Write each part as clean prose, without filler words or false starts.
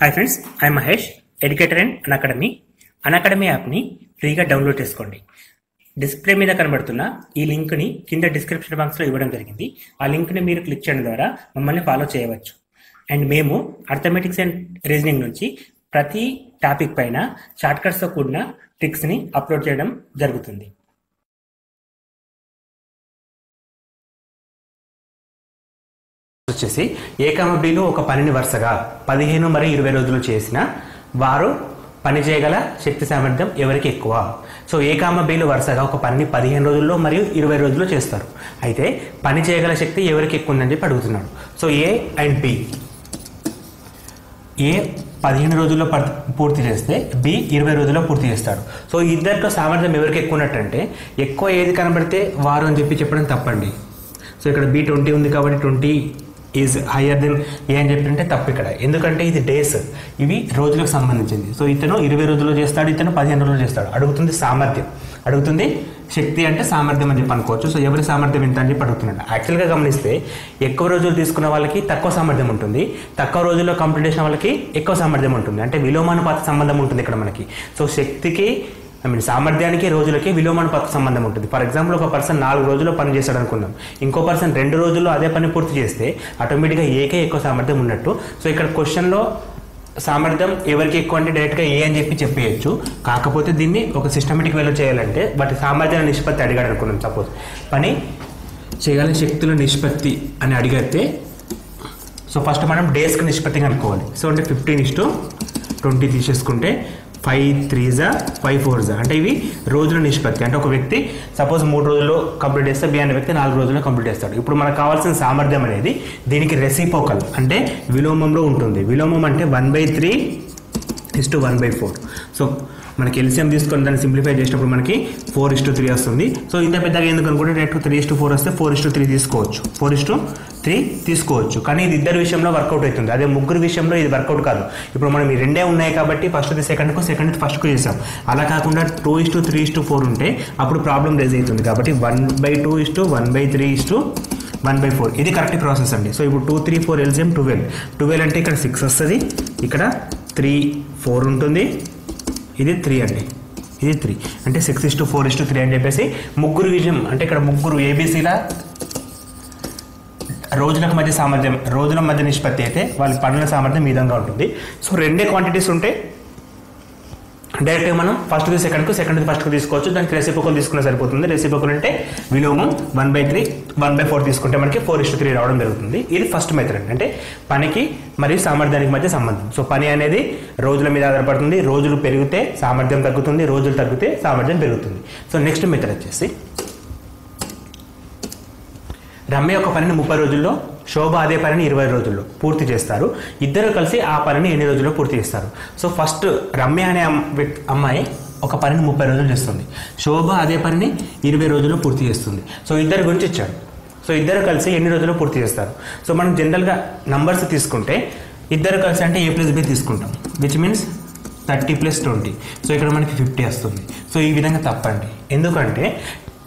Hi friends, I Mahesh, educator and Unacademy యాప్ని ఫ్రీగా download చేసుకోండి. డిస్ప్లే మీద కనబడుతున్న ఈ లింక్ని కింద డిస్క్రిప్షన్ బాక్స్లో ఇవ్వడం జరిగింది. ఆ లింక్ని మీరు క్లిక్ చేయడం ద్వారా మమ్మల్ని ఫాలో చేయవచ్చు. అండ్ మేము అర్థమెటిక్స్ అండ్ రీజనింగ్ నుంచి ప్రతి టాపిక్ పైన షార్ట్కట్స్తో కూడిన ట్రిక్స్ని అప్లోడ్ చేయడం జరుగుతుంది. వచ్చేసి ఏకామబీలు ఒక పనిని వరుసగా 15 మరియు 20 రోజులు చేసిన వారు పని చేయగల శక్తి సామర్థ్యం ఎవరికి ఎక్కువ? సో ఏకామబీలు వరుసగా ఒక పనిని 15 రోజుల్లో మరియు 20 రోజుల్లో చేస్తారు. అయితే పని చేయగల శక్తి ఎవరికి ఎక్కువ ఉందని చెప్పి అడుగుతున్నాడు. సో ఏ అండ్ బి, ఏ 15 రోజుల్లో పూర్తి చేస్తే బి 20 రోజుల్లో పూర్తి చేస్తాడు. సో ఇద్దరిలో సామర్థ్యం ఎవరికి ఎక్కువ ఉన్నట్టంటే ఎక్కువ ఏది కనబడితే వారు అని చెప్పడం తప్పండి. సో ఇక్కడ బి 20 ఉంది కాబట్టి 20 ఈజ్ హయ్యర్ దెన్ ఏ అని చెప్పంటే తప్పు ఇక్కడ. ఎందుకంటే ఇది డేస్, ఇవి రోజులకు సంబంధించింది. సో ఇతను 20 రోజుల్లో చేస్తాడు, ఇతను 15 రోజుల్లో చేస్తాడు. అడుగుతుంది సామర్థ్యం, అడుగుతుంది శక్తి అంటే సామర్థ్యం అని చెప్పి అనుకోవచ్చు. సో ఎవరి సామర్థ్యం ఎంత అని చెప్పి అడుగుతున్నాడు. యాక్చువల్గా గమనిస్తే ఎక్కువ రోజులు తీసుకున్న వాళ్ళకి తక్కువ సామర్థ్యం ఉంటుంది, తక్కువ రోజుల్లో కంప్లీట్ చేసిన వాళ్ళకి ఎక్కువ సామర్థ్యం ఉంటుంది. అంటే విలోమానుపాత సంబంధం ఉంటుంది ఇక్కడ మనకి. సో శక్తికి సామర్థ్యానికి రోజులకి విలోమానుపాత సంబంధం ఉంటుంది. ఫర్ ఎగ్జాంపుల్ ఒక పర్సన్ 4 రోజుల్లో పని చేస్తాడు అనుకుందాం, ఇంకో పర్సన్ 2 రోజుల్లో అదే పని పూర్తి చేస్తే ఆటోమేటిక్గా ఏకే ఎక్కువ సామర్థ్యం ఉన్నట్టు. సో ఇక్కడ క్వశ్చన్లో సామర్థ్యం ఎవరికి ఎక్కువ అంటే డైరెక్ట్గా ఏ అని చెప్పేయచ్చు. కాకపోతే దీన్ని ఒక సిస్టమేటిక్ వేలో చేయాలంటే వాటి సామర్థ్యాల నిష్పత్తి అడిగాడు అనుకున్నాం. సపోజ్ పని చేయగల శక్తుల నిష్పత్తి అని అడిగితే సో ఫస్ట్ మనం డేస్కి నిష్పత్తి కనుక్కోవాలి. సో అంటే 15:20 తీసేసుకుంటే 5 3s 5 4s అంటే ఇవి రోజుల నిష్పత్తి. అంటే ఒక వ్యక్తి సపోజ్ 3 రోజుల్లో కంప్లీట్ చేస్తే బి అనే వ్యక్తి 4 రోజుల్లో కంప్లీట్ చేస్తాడు. ఇప్పుడు మనకు కావాల్సిన సామర్థ్యం అనేది దీనికి రెసిప్రోకల్ అంటే విలోమంలో ఉంటుంది. విలోమం అంటే 1/3:1/4. సో మనకి ఎల్సిఎం తీసుకొని దాన్ని సింప్లిఫై చేసినప్పుడు మనకి 4:3 వస్తుంది. సో ఇంత పెద్దగా ఎందుకు అనుకుంటే డైరెక్ట్ 3:4 వస్తే 4:3 తీసుకోవచ్చు, 4:3 తీసుకోవచ్చు. కానీ ఇది ఇద్దరు విషయంలో వర్కౌట్ అవుతుంది, అదే ముగ్గురు విషయంలో ఇది వర్కౌట్ కాదు. ఇప్పుడు మనం ఈ రెండే ఉన్నాయి కాబట్టి ఫస్ట్ది సెకండ్కు, సెకండ్ది ఫస్ట్కు చేసాం. అలా కాకుండా 2:3:4 ఉంటే అప్పుడు ప్రాబ్లం రేజ్ అవుతుంది. కాబట్టి 1/2:1/3:1/4 ఇది కరెక్ట్ ప్రాసెస్ అండి. సో ఇప్పుడు 2 3 4 ఎల్సిఎం 12 అంటే ఇక్కడ 6 వస్తుంది, ఇక్కడ 3 4 ఉంటుంది, ఇది 3 అండి, ఇది 3 అంటే 6:4:3 అని చెప్పేసి ముగ్గురు విషయం. అంటే ఇక్కడ ముగ్గురు ఏబీసీల రోజులకు మధ్య సామర్థ్యం, రోజుల మధ్య నిష్పత్తి అయితే వాళ్ళ పనుల సామర్థ్యం ఈ విధంగా ఉంటుంది. సో రెండే క్వాంటిటీస్ ఉంటే డైరెక్ట్గా మనం ఫస్ట్ది సెకండ్కు, సెకండ్ది ఫస్ట్కు తీసుకోవచ్చు. దానికి రెసిప్రోకల్ తీసుకున్న సరిపోతుంది. రెసిప్రోకల్ అంటే విలోమం 1/3:1/4 తీసుకుంటే మనకి 4:3 రావడం జరుగుతుంది. ఇది ఫస్ట్ మెథడ్ అంటే పనికి మరియు సామర్థ్యానికి మధ్య సంబంధం. సో పని అనేది రోజుల మీద ఆధారపడుతుంది. రోజులు పెరిగితే సామర్థ్యం తగ్గుతుంది, రోజులు తగ్గితే సామర్థ్యం పెరుగుతుంది. సో నెక్స్ట్ మెథడ్ వచ్చేసి రమ్య ఒక పనిని 30 రోజుల్లో, శోభ అదే పనిని 20 రోజుల్లో పూర్తి చేస్తారు. ఇద్దరు కలిసి ఆ పనిని ఎన్ని రోజుల్లో పూర్తి చేస్తారు? సో ఫస్ట్ రమ్య అనే అమ్మాయి ఒక పనిని 30 రోజులు చేస్తుంది, శోభ అదే పనిని 20 రోజుల్లో పూర్తి చేస్తుంది. సో ఇద్దరు గురించి ఇచ్చాడు. సో ఇద్దరు కలిసి ఎన్ని రోజుల్లో పూర్తి చేస్తారు? సో మనం జనరల్గా నంబర్స్ తీసుకుంటే ఇద్దరు కలిసి అంటే A+B తీసుకుంటాం, విచ్ మీన్స్ 30 + 20. సో ఇక్కడ మనకి 50 వస్తుంది. సో ఈ విధంగా తప్పండి. ఎందుకంటే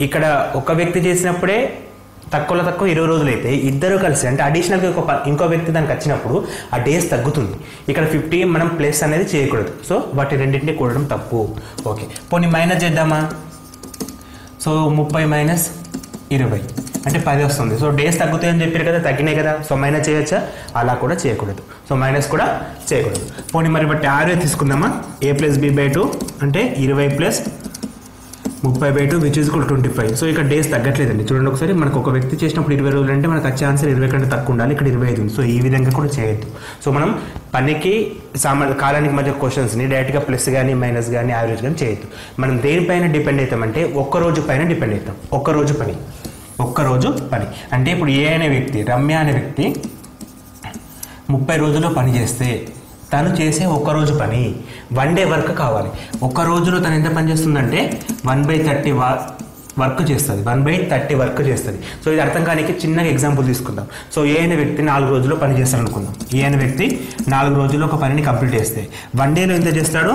ఇక్కడ ఒక వ్యక్తి చేసినప్పుడే తక్కువలో తక్కువ 20 రోజులు అయితే ఇద్దరు కలిసి అంటే అడిషనల్గా ఇంకో వ్యక్తి దానికి వచ్చినప్పుడు ఆ డేస్ తగ్గుతుంది. ఇక్కడ 50 మనం ప్లస్ అనేది చేయకూడదు. సో వాటి రెండింటిని కూడడం తప్పు. ఓకే, పోనీ మైనస్ చేద్దామా? సో 30 - 20 అంటే 10 వస్తుంది. సో డేస్ తగ్గుతాయని చెప్పారు కదా, తగ్గినాయి కదా. సో మైనస్ చేయొచ్చా? అలా కూడా చేయకూడదు. సో మైనస్ కూడా చేయకూడదు. పోనీ మరి బట్టి యావరేజ్ తీసుకుందామా? A+B/2 అంటే 20 + 30/2 విచ్ ఈజ్ ఈక్వల్ 25. సో ఇక్కడ డేస్ తగ్గట్లేదండి. చూడండి ఒకసారి, మనకు ఒక వ్యక్తి చేసినప్పుడు 20 రోజులు అంటే మనకు వచ్చే ఆన్సర్ 20 కంటే తక్కువ ఉండాలి. ఇక్కడ 25 ఉంది. సో ఈ విధంగా కూడా చేయొద్దు. సో మనం పనికి కాలానికి మధ్య క్వశ్చన్స్ని డైరెక్ట్గా ప్లస్ కానీ మైనస్ కానీ యావరేజ్ కానీ చేయొద్దు. మనం దేనిపైన డిపెండ్ అవుతామంటే ఒక్క రోజు పైన డిపెండ్ అవుతాం. ఒక్క రోజు పని అంటే ఇప్పుడు ఏ అనే వ్యక్తి, రమ్య అనే వ్యక్తి 30 రోజుల్లో పని చేస్తే తను చేసే ఒక్కరోజు పని 1 డే వర్క్ కావాలి. ఒక్క రోజులో తను ఎంత పని చేస్తుందంటే 1/30 వర్క్ చేస్తుంది, 1/30 వర్క్ చేస్తుంది. సో ఇది అర్థం కానీ చిన్నగా ఎగ్జాంపుల్ తీసుకుందాం. సో ఏ అనే వ్యక్తి 4 రోజుల్లో పని చేస్తాడు అనుకుందాం. ఏ అనే వ్యక్తి 4 రోజుల్లో ఒక పనిని కంప్లీట్ చేస్తే 1 డేలో ఎంత చేస్తాడు?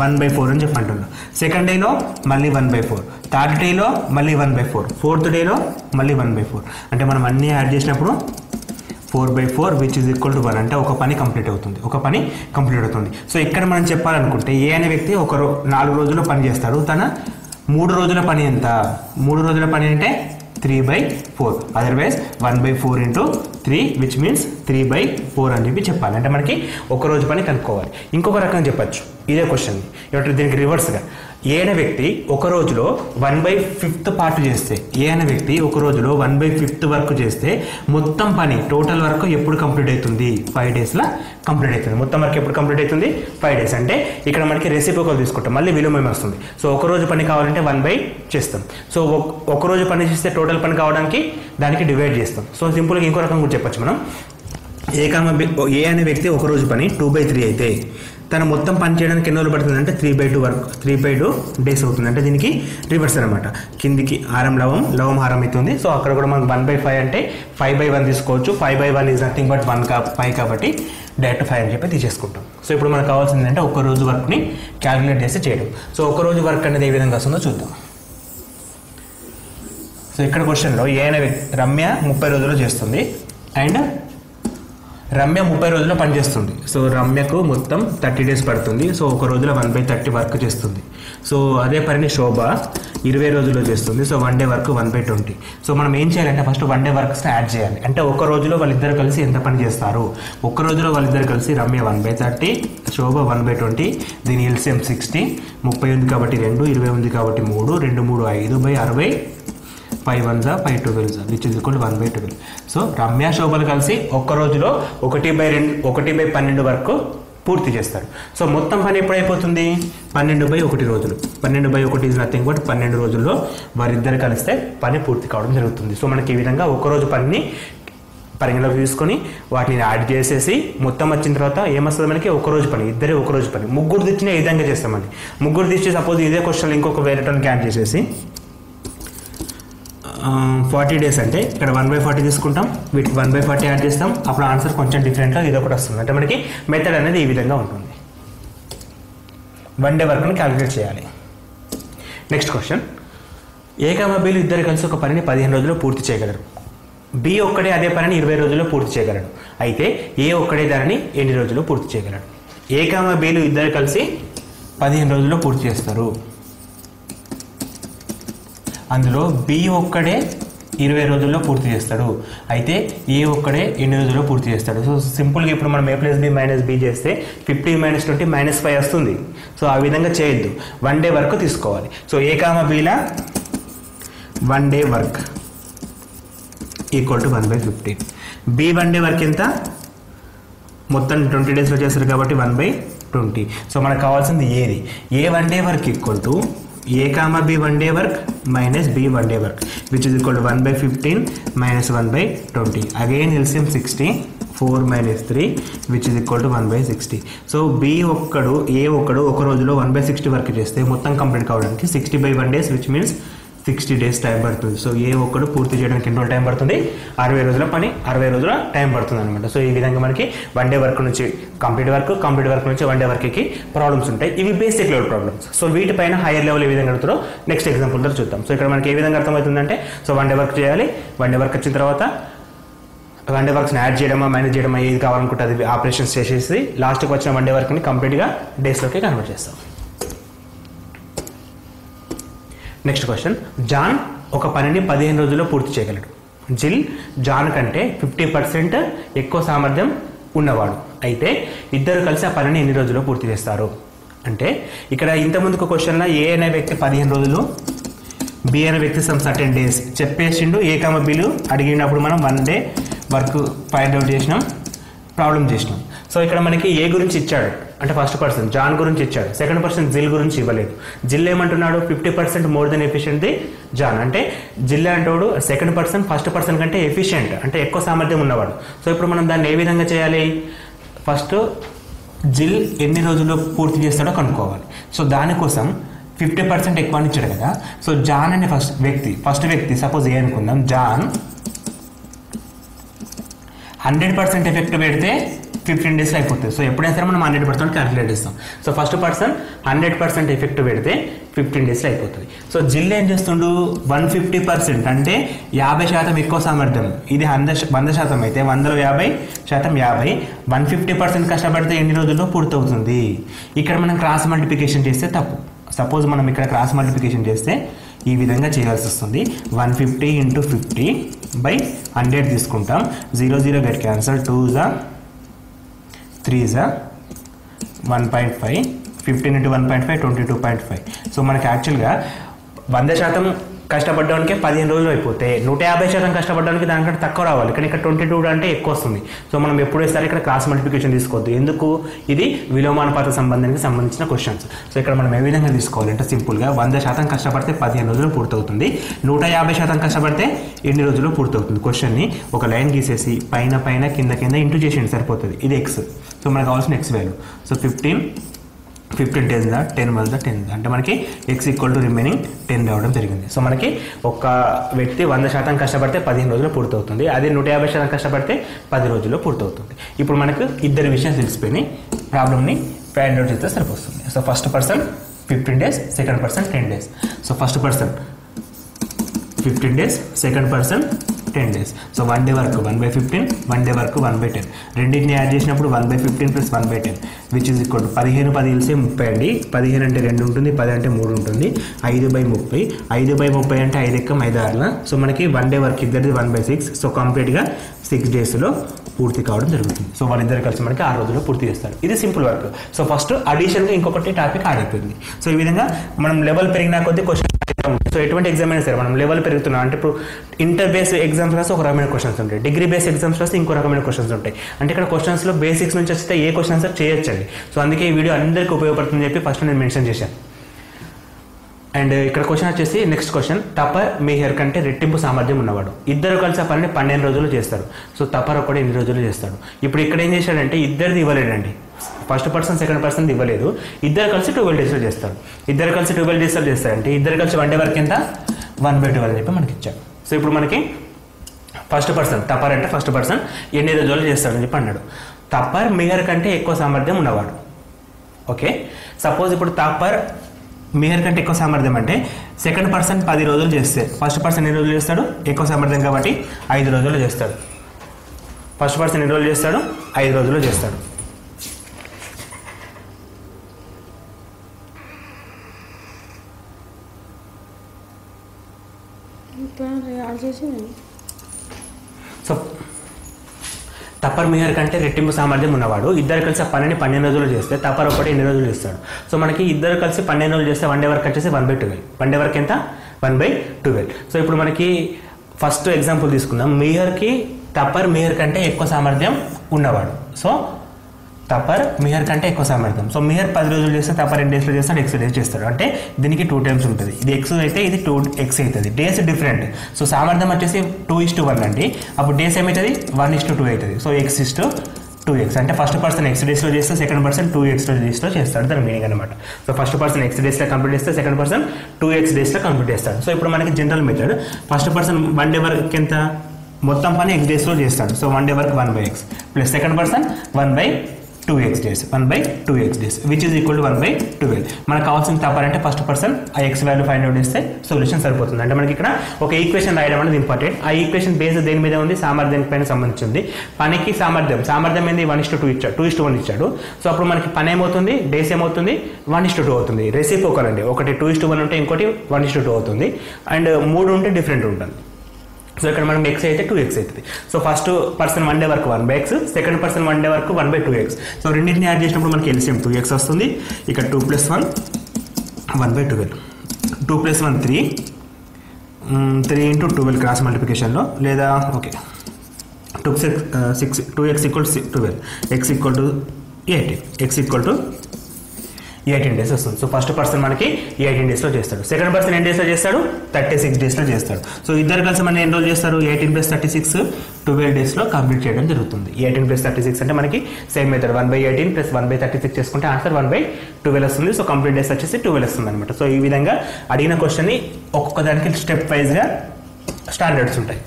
1/4 అని చెప్పి అంటున్నాడు. సెకండ్ డేలో మళ్ళీ 1/4, థర్డ్ డేలో మళ్ళీ 1/4, ఫోర్త్ డేలో మళ్ళీ 1/4. అంటే మనం అన్నీ యాడ్ చేసినప్పుడు 4/4 విచ్ ఈజ్ ఈక్వల్ టు 1 అంటే ఒక పని కంప్లీట్ అవుతుంది. సో ఇక్కడ మనం చెప్పాలనుకుంటే ఏ అనే వ్యక్తి 4 రోజుల్లో పని చేస్తాడు. తన 3 రోజుల పని ఎంత? 3 రోజుల పని అంటే 3/4, అదర్వైజ్ 1/4 ఇంటూ 3 విచ్ మీన్స్ 3/4 అని చెప్పి చెప్పాలి. అంటే మనకి ఒక రోజు పని కనుక్కోవాలి. ఇంకొక రకంగా చెప్పచ్చు ఇదే క్వశ్చన్, ఏమంటే దీనికి రివర్స్గా ఏ అనే వ్యక్తి ఒక రోజులో 1/5 పార్ట్ చేస్తే, ఏ అనే వ్యక్తి ఒక రోజులో 1/5 వర్క్ చేస్తే మొత్తం పని టోటల్ వర్క్ ఎప్పుడు కంప్లీట్ అవుతుంది? 5 డేస్లో కంప్లీట్ అవుతుంది. మొత్తం వర్క్ ఎప్పుడు కంప్లీట్ అవుతుంది? 5 డేస్. అంటే ఇక్కడ మనకి రెసిప్రోకల్ తీసుకుంటాం, మళ్ళీ విలోమం వస్తుంది. సో ఒక రోజు పని కావాలంటే 1/5 చేస్తాం. సో ఒక రోజు పని చేస్తే టోటల్ పని కావడానికి దానికి డివైడ్ చేస్తాం. సో సింపుల్గా ఇంకో రకం కూడా చెప్పచ్చు మనం. ఏ అనే వ్యక్తి ఒక రోజు పని 2/3 అయితే తన మొత్తం పని చేయడానికి ఎన్ని రోజులు పడుతుంది అంటే 3/2 డేస్ అవుతుంది. అంటే దీనికి రివర్స్ అనమాట, కిందికి హారం లవం హారం అవుతుంది. సో అక్కడ కూడా మనం 1/5 అంటే 5/1 తీసుకోవచ్చు. 5/1 ఈజ్ నథింగ్ బట్ 5 కాబట్టి డైరెక్ట్ 5 అని చెప్పి తీసేసుకుంటాం. సో ఇప్పుడు మనకు కావాల్సింది అంటే ఒక రోజు వర్క్ని క్యాలిక్యులేట్ చేసి చేయడం. సో ఒక రోజు వర్క్ అనేది ఏ విధంగా వస్తుందో చూద్దాం. సో ఇక్కడ క్వశ్చన్లో ఏ అనే రమ్య 30 రోజుల్లో చేస్తుంది అండ్ రమ్య 30 రోజుల్లో పనిచేస్తుంది. సో రమ్యకు మొత్తం 30 డేస్ పడుతుంది. సో ఒక రోజులో 1/30 వర్క్ చేస్తుంది. సో అదే పనిని శోభ 20 రోజుల్లో చేస్తుంది. So 1 day work 1/20. సో మనం ఏం చేయాలంటే ఫస్ట్ 1 డే వర్క్స్ని యాడ్ చేయాలి. అంటే ఒక రోజులో వాళ్ళిద్దరు కలిసి ఎంత పని చేస్తారు? ఒక రోజులో వాళ్ళిద్దరు కలిసి రమ్య 1/30, శోభ 1/20, దీని ఎల్సిఎం 60, 30 ఉంది కాబట్టి 2, 20 ఉంది కాబట్టి 3, 2 3 5/60, 5 1 5 12 which is equal 1/12. So Ramya శోభలు కలిసి ఒక్క రోజులో 1/12 వరకు పూర్తి చేస్తారు. సో మొత్తం పని ఎప్పుడు అయిపోతుంది? 12/1 రోజులు. 12/1 ఈజ్ నథింగ్ బట్ 12 రోజుల్లో వారిద్దరు కలిస్తే పని పూర్తి కావడం జరుగుతుంది. సో మనకి ఈ విధంగా ఒక రోజు పనిని పరిగణలోకి తీసుకొని వాటిని యాడ్ చేసేసి మొత్తం వచ్చిన తర్వాత ఏమొస్తుంది మనకి? ఒక రోజు పని, ఇద్దరే ఒక రోజు పని. ముగ్గురు తెచ్చిన ఈ విధంగా చేస్తామండి. ముగ్గురు తెచ్చి సపోజ్ ఇదే క్వశ్చన్ ఇంకొక వేరే టర్న్ యాడ్ చేసేసి 40 డేస్ అంటే ఇక్కడ 1/40 తీసుకుంటాం, వీటికి 1/40 యాడ్ చేస్తాం. అప్పుడు ఆన్సర్ కొంచెం డిఫరెంట్గా ఇది ఒకటి వస్తుంది. అంటే మనకి మెథడ్ అనేది ఈ విధంగా ఉంటుంది. 1 డే వర్క్ని క్యాలిక్యులేట్ చేయాలి. నెక్స్ట్ క్వశ్చన్, A, Bలు ఇద్దరు కలిసి ఒక పనిని 15 రోజుల్లో పూర్తి చేయగలరు. B ఒక్కడే అదే పనిని 20 రోజుల్లో పూర్తి చేయగలడు. అయితే A ఒక్కడే దానిని ఎన్ని రోజుల్లో పూర్తి చేయగలడు? A, Bలు ఇద్దరు కలిసి 15 రోజుల్లో పూర్తి చేస్తారు. అందులో B ఒక్కడే 20 రోజుల్లో పూర్తి చేస్తాడు. అయితే A ఒక్కడే ఎన్ని రోజుల్లో పూర్తి చేస్తాడు? సో సింపుల్గా ఇప్పుడు మనం A + B - B చేస్తే 50 - 20 -5 వస్తుంది. సో ఆ విధంగా చేయొద్దు, 1 డే వర్క్ తీసుకోవాలి. So A, Bల 1 day work equal to 1/15. B 1 day work ఎంత? మొత్తం 20 డేస్లో చేస్తారు కాబట్టి 1/20. సో మనకు కావాల్సింది ఏది? A 1 day work equal to A, B 1 day work minus B 1 day work which is equal to 1/15 minus 1/20. Again LCM 60, 4 minus 3 which is equal to 1/60. So B ఒక్కడు A ఒక్కడు ఒక రోజులో 1/60 వర్క్ చేస్తే మొత్తం కంప్లీట్ కావడానికి 60/1 days which means 60 days time పడుతుంది. So ఏ ఒక్కడు పూర్తి చేయడానికి ఎన్ని రోజులు టైం పడుతుంది? 60 రోజుల పని 60 రోజుల టైం పడుతుంది అనమాట. సో ఈ విధంగా మనకి 1 డే వర్క్ నుంచి కంప్లీట్ వర్క్ నుంచి 1 డే వర్క్కి ప్రాబ్లమ్స్ ఉంటాయి. ఇవి బేసిక్ లెవెల్ ప్రాబ్లమ్స్. సో వీటిపైన హైయర్ లెవెల్ ఏ విధంగా అడుగుతారో నెక్స్ట్ ఎగ్జాంపుల్ ద్వారా చూద్దాం. సో ఇక్కడ మనకి ఏ విధంగా అర్థమవుతుందంటే, సో 1 డే వర్క్ చేయాలి. 1 డే వర్క్ వచ్చిన తర్వాత 1 డే వర్క్స్ని యాడ్ చేయడమా మైనస్ చేయడమా ఏది కావాలనుకుంటే అది ఆపరేషన్స్ చేసేసి లాస్ట్కి వచ్చిన 1 డే వర్క్ని కంప్లీట్గా డేస్లోకి కన్వర్ట్ చేస్తాం. నెక్స్ట్ క్వశ్చన్, జాన్ ఒక పనిని 15 రోజుల్లో పూర్తి చేయగలడు. జాన్ కంటే 50% ఎక్కువ సామర్థ్యం ఉన్నవాడు. అయితే ఇద్దరు కలిసి ఆ పనిని ఎన్ని రోజుల్లో పూర్తి చేస్తారు? అంటే ఇక్కడ ఇంతకుముందుకు క్వశ్చన్లో ఏ అనే వ్యక్తి 15 రోజులు, బి అనే వ్యక్తి సమ్ సర్టెన్ డేస్ చెప్పేసిండు. A, Bలు అడిగినప్పుడు మనం 1 డే వర్క్ ఫైండ్ అవుట్ చేసినాం, ప్రాబ్లం చేసినాం. సో ఇక్కడ మనకి ఏ గురించి ఇచ్చాడు అంటే ఫస్ట్ పర్సన్ జాన్ గురించి ఇచ్చాడు, సెకండ్ పర్సన్ జిల్ గురించి ఇవ్వలేదు. జిల్ ఏమంటున్నాడు? 50% more than efficient the John. అంటే జిల్ అంటాడు సెకండ్ పర్సన్ ఫస్ట్ పర్సన్ కంటే ఎఫిషియెంట్ అంటే ఎక్కువ సామర్థ్యం ఉన్నవాడు. సో ఇప్పుడు మనం దాన్ని ఏ విధంగా చేయాలి? ఫస్ట్ జిల్ ఎన్ని రోజుల్లో పూర్తి చేస్తాడో కనుక్కోవాలి. సో దానికోసం 50% ఎక్కువ అని ఇచ్చాడు కదా. సో జాన్ అనే ఫస్ట్ వ్యక్తి సపోజ్ ఏ అనుకుందాం. జాన్ 100% ఎఫెక్ట్ పెడితే 15 డేస్లో అయిపోతుంది. సో ఎప్పుడైనా సరే మనం 100% క్యాలిక్యులేట్ చేస్తాం. సో ఫస్ట్ పర్సన్ 100% ఎఫెక్ట్ పెడితే 15 డేస్లో అయిపోతుంది. సో జిల్ ఏం చేస్తుండు 150% అంటే 50% ఎక్కువ సామర్థ్యం. ఇది 100% అయితే 100లో 50% 50 150% కష్టపడితే ఎన్ని రోజుల్లో పూర్తవుతుంది. ఇక్కడ మనం క్రాస్ మల్టిప్లికేషన్ చేస్తే తప్పు. సపోజ్ మనం ఇక్కడ క్రాస్ మల్టిప్లికేషన్ చేస్తే ఈ విధంగా చేయాల్సి వస్తుంది. 150 × 50 / 100 తీసుకుంటాం. 0 0 గెట్ క్యాన్సల్. 2 × 3 × 1.5 15 × 1.5 22.5. సో మనకి యాక్చువల్గా 100% కష్టపడడానికి 15 రోజులు అయిపోతే 150% కష్టపడడానికి దానికంటే తక్కువ రావాలి. కానీ ఇక్కడ 22 అంటే ఎక్కువ వస్తుంది. సో మనం ఎప్పుడు వేస్తారు ఇక్కడ క్రాస్ మల్టిప్లికేషన్ తీసుకోవద్దు. ఎందుకు? ఇది విలోమానుపాత సంబంధానికి సంబంధించిన క్వశ్చన్స్. సో ఇక్కడ మనం ఏ విధంగా తీసుకోవాలి అంటే సింపుల్గా 100% కష్టపడితే 15 రోజులు పూర్తవుతుంది. 150% కష్టపడితే ఎన్ని రోజుల్లో పూర్తవుతుంది. క్వశ్చన్ని ఒక లైన్ గీసేసి పైన కింద ఇంటూ చేసేయండి సరిపోతుంది. ఇది ఎక్స్. సో మనకు కావాల్సిన ఎక్స్ వాల్యూ. సో 15 10 10 1 10 అంటే మనకి x = రిమైనింగ్ 10 రావడం జరిగింది. సో మనకి ఒక వ్యక్తి 100% కష్టపడితే 15 రోజుల్లో పూర్తవుతుంది. అదే 150% కష్టపడితే 10 రోజుల్లో పూర్తవుతుంది. ఇప్పుడు మనకు ఇద్దరు విషయాలు తెలిసిపోయినాయి. ప్రాబ్లమ్ని ఫైండ్ అవుట్ చేస్తే సరిపోతుంది. So first person 15 days, second person 10 days. So first person 15 days, second person 10 days. So 1 day work 1/15, 1 day work 1/10. రెండింటిని యాడ్ చేసినప్పుడు 1/15 + 1/10 విచ్ ఈజ్ ఈక్వల్ టు 15 10 కలిస్తే 30 అండి. 15 అంటే 2 ఉంటుంది, 10 అంటే 3 ఉంటుంది. 5/30 5/30 అంటే 5 ఎక్కం 5 6. సో మనకి 1 డే వర్క్ ఇద్దరిది 1/6. సో కంప్లీట్గా 6 డేస్లో పూర్తి కావడం జరుగుతుంది. సో వాళ్ళిద్దరు కలిసి మనకి 6 రోజుల్లో పూర్తి చేస్తారు. ఇది సింపుల్ వర్క్. సో ఫస్ట్ అడిషన్గా ఇంకొకటి టాపిక్ యాడ్ అయిపోయింది. సో ఈ విధంగా మనం లెవెల్ పెరిగినా కొద్దీ క్వశ్చన్. సో ఎటువంటి ఎగ్జామ్ అయినా సరే మనం లెవెల్ పెరుగుతున్నాం అంటే ఇప్పుడు ఇంటర్ బేస్ ఎగ్జామ్స్ రాస్తే ఒక రకమైన క్వశ్చన్స్ ఉంటాయి, డిగ్రీ బేస్ ఎగ్జామ్స్ రాస్తే ఇంకో రకమైన క్వశ్చన్స్ ఉంటాయి. అంటే ఇక్కడ క్వశ్చన్స్లో బేసిక్స్ నుంచి వస్తే ఏ క్వశ్చన్స్ చేయొచ్చండి. సో అందుకే ఈ వీడియో అందరికీ ఉపయోగపడుతుందని చెప్పి ఫస్ట్ నేను మెన్షన్ చేశాను. అండ్ ఇక్కడ క్వశ్చన్ వచ్చేసి నెక్స్ట్ క్వశ్చన్, టపర్ మీహర్ కంటే రెట్టింపు సామర్థ్యం ఉన్నవాడు. ఇద్దరు కలిసి ఆ పనిని 12 రోజులు చేస్తారు. సో టపర్ ఒకటి 8 రోజులు చేస్తాడు. ఇప్పుడు ఇక్కడ ఏం చేశాడంటే ఇద్దరిది ఇవ్వలేడండి. ఫస్ట్ పర్సన్ సెకండ్ పర్సన్ ఇవ్వలేదు. ఇద్దరు కలిసి 12 డేస్లో చేస్తారు. ఇద్దరు కలిసి 12 డేస్లో చేస్తారంటే ఇద్దరు కలిసి 1 డే వర్క్ ఎంత 1/12 అని చెప్పి మనకి ఇచ్చాడు. సో ఇప్పుడు మనకి ఫస్ట్ పర్సన్ టపర్ అంటే ఫస్ట్ పర్సన్ ఎన్ని రోజులు చేస్తాడని చెప్పి అన్నాడు. టపర్ మీహర్ కంటే ఎక్కువ సామర్థ్యం ఉన్నవాడు. ఓకే, సపోజ్ ఇప్పుడు టపర్ మీహర్ కంటే ఎక్కువ సామర్థ్యం అంటే సెకండ్ పర్సన్ 10 రోజులు చేస్తే ఫస్ట్ పర్సన్ ఎన్ని రోజులు చేస్తాడు? ఎక్కువ సామర్థ్యం కాబట్టి 5 రోజులు చేస్తాడు. ఫస్ట్ పర్సన్ ఎన్ని రోజులు చేస్తాడు? 5 రోజులు చేస్తాడు. సో టపర్ మీహర్ కంటే రెట్టింపు సామర్థ్యం ఉన్నవాడు. ఇద్దరు కలిసి పనిని 12 రోజులు చేస్తే టపర్ ఒకటి 8 రోజులు చేస్తాడు. సో మనకి ఇద్దరు కలిసి 12 రోజులు చేస్తే 1 డే వర్క్ వచ్చేసి 1/12. 1 డే వర్క్ ఎంత 1/12. సో ఇప్పుడు మనకి ఫస్ట్ ఎగ్జాంపుల్ తీసుకుందాం. టపర్ మీహర్ కంటే ఎక్కువ సామర్థ్యం ఉన్నవాడు. సో టపర్ మీహర్ కంటే ఎక్కువ సామర్థ్యం. సో మీహర్ 10 రోజులు చేస్తే టపర్ 8 డేస్లో చేస్తాడు, x డేస్ చేస్తాడు. అంటే దీనికి 2 టైమ్స్ ఉంటుంది. ఇది x అయితే ఇది 2x అవుతుంది. Days different. సో సామర్థ్యం వచ్చేసి 2:1 అండి. అప్పుడు డేస్ ఏమవుతుంది 1:2 అవుతుంది. సో x:2x అంటే ఫస్ట్ పర్సన్ x డేస్లో చేస్తే సెకండ్ పర్సన్ 2x డేస్లో చేస్తాడు. దాని మీనింగ్ అనమాట. సో ఫస్ట్ పర్సన్ x డేస్లో కంప్లీట్ చేస్తే సెకండ్ పర్సన్ 2x డేస్లో కంప్లీట్ చేస్తాడు. సో ఇప్పుడు మనకి general method first person 1 day work ఎంత మొత్తం పని x డేస్లో చేస్తాడు. So 1 day work 1/x plus second person 1/2x days 1/2x days which is equal to 1/12. మనకు కావాల్సిన టపర్ అంటే ఫస్ట్ పర్సన్ ఆ x వాల్యూ ఫైండ్ అవుట్ చేస్తే సొల్యూషన్ సరిపోతుంది. అంటే మనకి ఇక్కడ ఒక ఈక్వేషన్ రాయడం అనేది ఇంపార్టెంట్. ఆ ఈక్వేషన్ బేస్ దేని మీద ఉంది? సామర్థ్యానికి పైన సంబంధించింది. పనికి సామర్థ్యం ఏంది 1:2 ఇచ్చాడు, 2:1 ఇచ్చాడు. సో అప్పుడు మనకి పని ఏమవుతుంది? డేస్ ఏమవుతుంది 1:2 అవుతుంది. రెసిప్రోకల్ అండి. ఒకటి 2:1 ఉంటే ఇంకోటి 1:2 అవుతుంది. అండ్ 3 ఉంటే డిఫరెంట్ ఉంటుంది. సో ఇక్కడ మనం x అయితే 2x అవుతుంది. So first person 1 day work 1/x, second person 1 day work 1/2x. So రెండింటిని యాడ్ చేసినప్పుడు మనకి LCM 2x వస్తుంది. ఇక్కడ 2 + 1 1/12. 2 + 1 3 × 12 క్రాస్ మల్టిప్లికేషన్లో లేదా okay 2x = 12 x = 18 x = 18 days వస్తుంది. సో ఫస్ట్ పర్సన్ మనకి 18 డేస్లో చేస్తాడు. సెకండ్ పర్సన్ ఎన్ని డేస్లో చేస్తాడు? 36 డేస్లో చేస్తాడు. సో ఇద్దరు కలిసి మనం ఎన్ని రోజులు చేస్తారు? 18 + 36 12 డేస్లో కంప్లీట్ చేయడం జరుగుతుంది. 18 + 36 అంటే మనకి సేమ్ మెథడ్ 1/18 + 1/36 చేసుకుంటే ఆన్సర్ 1/12 వస్తుంది. సో కంప్లీట్ డేస్ వచ్చేసి 12 వస్తుంది అనమాట. సో ఈ విధంగా అడిగిన క్వశ్చన్ని ఒక్కొక్క దానికి స్టెప్ వైజ్గా స్టాండర్డ్స్ ఉంటాయి.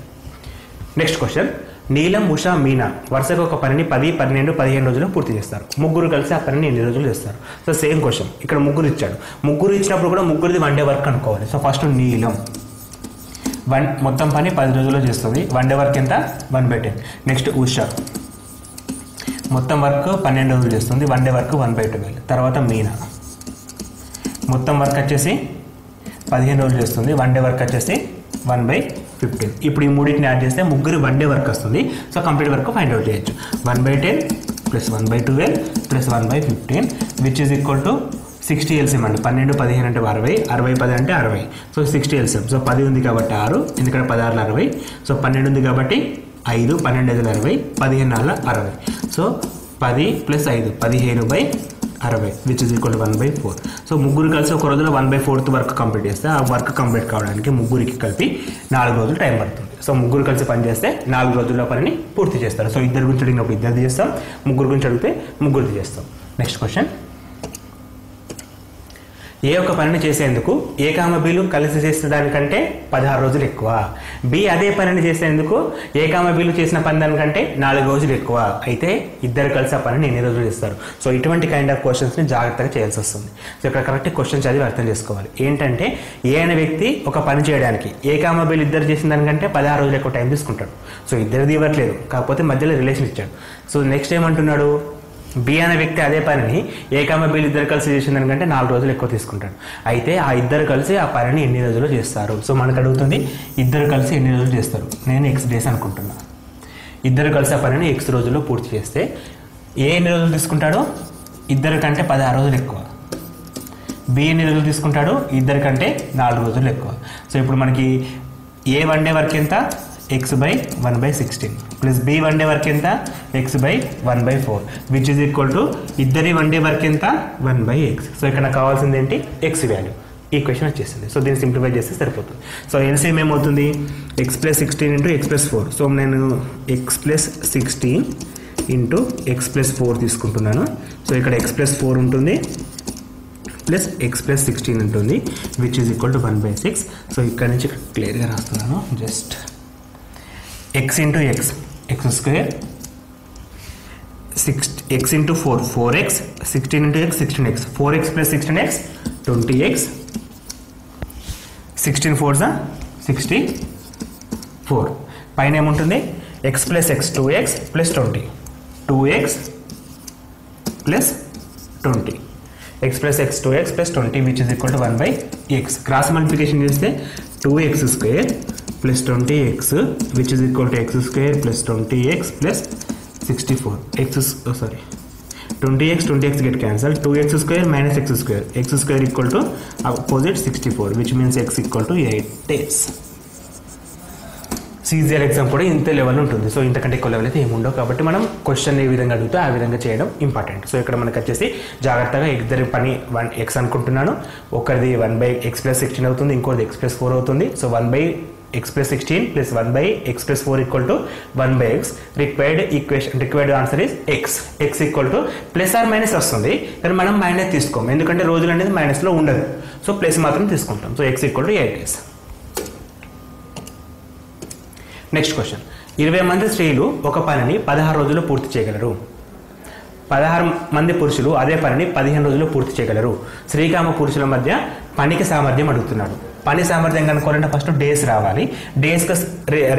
నెక్స్ట్ క్వశ్చన్, నీలం, ఉష, మీనా వరుసగా ఒక పనిని 10, 12, 15 రోజుల్లో పూర్తి చేస్తారు. ముగ్గురు కలిసి ఆ పనిని ఎన్ని రోజులు చేస్తారు? So same question. ఇక్కడ ముగ్గురు ఇచ్చాడు. ముగ్గురు ఇచ్చినప్పుడు కూడా ముగ్గురిది 1 డే వర్క్ అనుకోవాలి. సో ఫస్ట్ నీలం మొత్తం పని 10 రోజుల్లో చేస్తుంది. 1 డే వర్క్ ఎంత? 1/10. నెక్స్ట్ ఉష మొత్తం వర్క్ 12 రోజులు చేస్తుంది. 1 డే వర్క్ 1/12. తర్వాత మీనా మొత్తం వర్క్ వచ్చేసి 15 రోజులు చేస్తుంది. 1 డే వర్క్ వచ్చేసి 1/15. ఇప్పుడు ఈ మూడింటిని యాడ్ చేస్తే ముగ్గురు 1 డే వర్క్ వస్తుంది. So complete work find out చేయొచ్చు. 1/10 + 1/12 + 1/15 which is equal to 60 LCM అండి. 12, 15 అంటే 60, 60, 10 అంటే 60. So 60 LCM. సో 10 ఉంది కాబట్టి 6, ఎందుకంటే 16 60. సో 12 ఉంది కాబట్టి 5, 12 5 60, 15 4 60. So 10 + 5 15/60 which is equal to 1/4. So ముగ్గురు కలిసి ఒక రోజులో 1/4 వర్క్ కంప్లీట్ చేస్తే ఆ వర్క్ కంప్లీట్ కావడానికి ముగ్గురికి కలిపి 4 రోజులు టైం పడుతుంది. సో ముగ్గురు కలిసి పని చేస్తే 4 రోజుల్లో పనిని పూర్తి చేస్తారు. సో ఇద్దరు గురించి అడిగినప్పుడు ఇద్దరిది చేస్తాం, ముగ్గురు గురించి అడిగితే ముగ్గురిది చేస్తాం. Next question. ఏ ఒక్క పనిని చేసేందుకు ఏ, బిలు కలిసి చేసే దానికంటే 16 రోజులు ఎక్కువ. బి అదే పనిని చేసేందుకు ఏ, బిలు చేసిన పని దానికంటే 4 రోజులు ఎక్కువ. అయితే ఇద్దరు కలిసి ఆ పనిని ఎన్ని రోజులు చేస్తారు? సో ఇటువంటి కైండ్ ఆఫ్ క్వశ్చన్స్ని జాగ్రత్తగా చేయాల్సి వస్తుంది. సో ఇక్కడ కరెక్ట్ క్వశ్చన్ చదివి అర్థం చేసుకోవాలి. ఏంటంటే ఏ అనే వ్యక్తి ఒక పని చేయడానికి ఏ, బిలు ఇద్దరు చేసిన దానికంటే 16 రోజులు ఎక్కువ టైం తీసుకుంటాడు. సో ఇద్దరిది ఇవ్వట్లేదు, కాకపోతే మధ్యలో రిలేషన్ ఇచ్చాడు. సో నెక్స్ట్ ఏమంటున్నాడు? బి అనే వ్యక్తి అదే పనిని ఏ, బిలు ఇద్దరు కలిసి చేసిన దానికంటే 4 రోజులు ఎక్కువ తీసుకుంటాడు. అయితే ఆ ఇద్దరు కలిసి ఆ పనిని ఎన్ని రోజులు చేస్తారు? సో మనకు అడుగుతుంది ఇద్దరు కలిసి ఎన్ని రోజులు చేస్తారు. నేను X డేస్ అనుకుంటున్నా. ఇద్దరు కలిసి ఆ పనిని X రోజుల్లో పూర్తి చేస్తే ఏ ఎన్ని రోజులు తీసుకుంటాడో ఇద్దరి కంటే 16 రోజులు ఎక్కువ. బి ఎన్ని రోజులు తీసుకుంటాడు? ఇద్దరి కంటే 4 రోజులు ఎక్కువ. సో ఇప్పుడు మనకి ఏ 1 డే వర్క్ ఎంత? X/1/16 plus B 1 day work ఎంత? X/1/4 which is equal to ఇద్దరి 1 డే వర్క్ ఎంత? 1/X. సో ఇక్కడ నాకు కావాల్సింది ఏంటి? X value. ఈ క్వశ్చన్ వచ్చేసింది. సో దీన్ని సింప్లిఫై చేస్తే సరిపోతుంది. సో ఎల్సిఎం ఏమవుతుంది? X+16 × X+4. సో నేను X+16 × X+4 తీసుకుంటున్నాను. సో ఇక్కడ X+4 ఉంటుంది ప్లస్ X+16 ఉంటుంది which is equal to 1/6. So ఇక్కడ నుంచి క్లియర్గా రాస్తున్నాను. Just x into x, x², x into 4, 4x, 16 into x, 16x, 4x plus 16x, 20x, 16 4s 64. పైన ఏముంటుంది? x plus x, 2x plus 20, 2x plus 20, x plus x, 2x plus 20 which is equal to 1/x. Cross multiplication చేస్తే 2x² plus 20x which is equal to x² plus 20x plus 64. 20x get cancelled. 2x² minus x². x² equal to opposite 64 which means x equal to 8 days. CGL exam కూడా ఇంత level ఉంటుంది. So ఇంతకంటే ఎక్కువ level అయితే ఏముండవు. కాబట్టి మనం question ఏ విధంగా అడుగుతా ఆ విధంగా చేయడం ఇంపార్టెంట్. సో ఇక్కడ మనకు వచ్చేసి జాగ్రత్తగా ఇద్దరి పని 1x అనుకుంటున్నాను. ఒకరిది 1/x+16 అవుతుంది, ఇంకోటిది x+4 అవుతుంది. So 1/x+16 plus 1/x+4 equal to 1/x. Required answer is x equal to plus or minus వస్తుంది, కానీ మనం మైనస్ తీసుకోము ఎందుకంటే రోజులు అనేది మైనస్లో ఉండదు. సో ప్లస్ మాత్రం తీసుకుంటాం. So x equal to 8 days. Next question. 20 మంది స్త్రీలు ఒక పనిని 16 రోజుల్లో పూర్తి చేయగలరు. 16 మంది పురుషులు అదే పనిని 15 రోజుల్లో పూర్తి చేయగలరు. శ్రీకామ పురుషుల మధ్య పనికి సామర్థ్యం అడుగుతున్నాడు. పని సామర్థ్యం కనుక్కోవాలంటే ఫస్ట్ డేస్ రావాలి. డేస్కి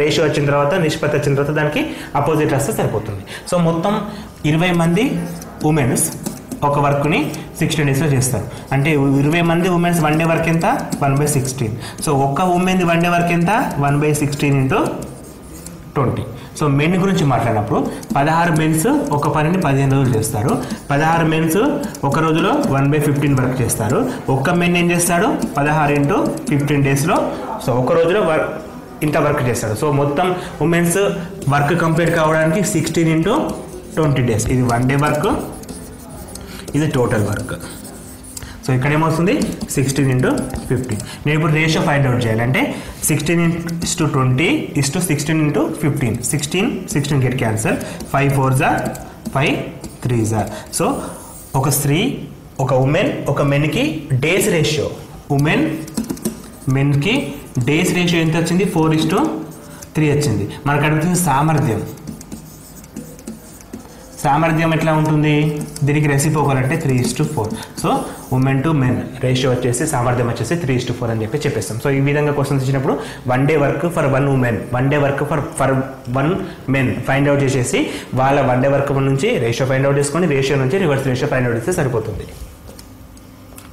రేషియో వచ్చిన తర్వాత, నిష్పత్తి వచ్చిన తర్వాత దానికి అపోజిట్ రాస్తే సరిపోతుంది. సో మొత్తం 20 మంది ఉమెన్స్ ఒక వర్క్ని 16 డేస్లో చేస్తారు. అంటే 20 మంది ఉమెన్స్ 1 డే వర్క్ ఎంత? 1/16. సో ఒక్క ఉమెన్ 1 డే వర్క్ ఎంత? 1/16 × 20. సో మెన్ గురించి మాట్లాడినప్పుడు 16 మెన్స్ ఒక పనిని 15 రోజులు చేస్తారు. 16 మెన్స్ ఒక రోజులో 1/15 వర్క్ చేస్తారు. ఒక్క మెన్ ఏం చేస్తాడు? 16 × 15 డేస్లో సో ఒక రోజులో ఇంత వర్క్ చేస్తాడు. సో మొత్తం ఉమెన్స్ వర్క్ కంప్లీట్ కావడానికి 16 × 20 డేస్. ఇది 1 డే వర్క్, ఇది టోటల్ వర్క్. సో ఇక్కడ ఏమవుతుంది? 16 × 15. నేను ఇప్పుడు రేషియో ఫైండ్ అవుట్ చేయాలంటే 16:20 = 16 × 15. 16 get cancel. 5 4s 5 3s. So ఒక స్త్రీ, ఒక ఉమెన్, ఒక మెన్కి డేస్ రేషియో, మెన్కి డేస్ రేషియో ఎంత వచ్చింది? 4:3 3 వచ్చింది. మనకు అడుగుతుంది సామర్థ్యం. సామర్థ్యం ఎట్లా ఉంటుంది, దీనికి రెసిప్రోకల్ అంటే 3:4. So women to men ratio వచ్చేసి సామర్థ్యం వచ్చేసి 3:4 అని చెప్పేస్తాం. సో ఈ విధంగా క్వశ్చన్స్ ఇచ్చినప్పుడు 1 day work for 1 women, 1 day work for 1 men find out చేసేసి వాళ్ళ 1 డే వర్క్ నుంచి రేషియో ఫైండ్ అవుట్ చేసుకొని రేషియో నుంచి రివర్స్ రేషియో ఫైండ్ అవుట్ చేస్తే సరిపోతుంది.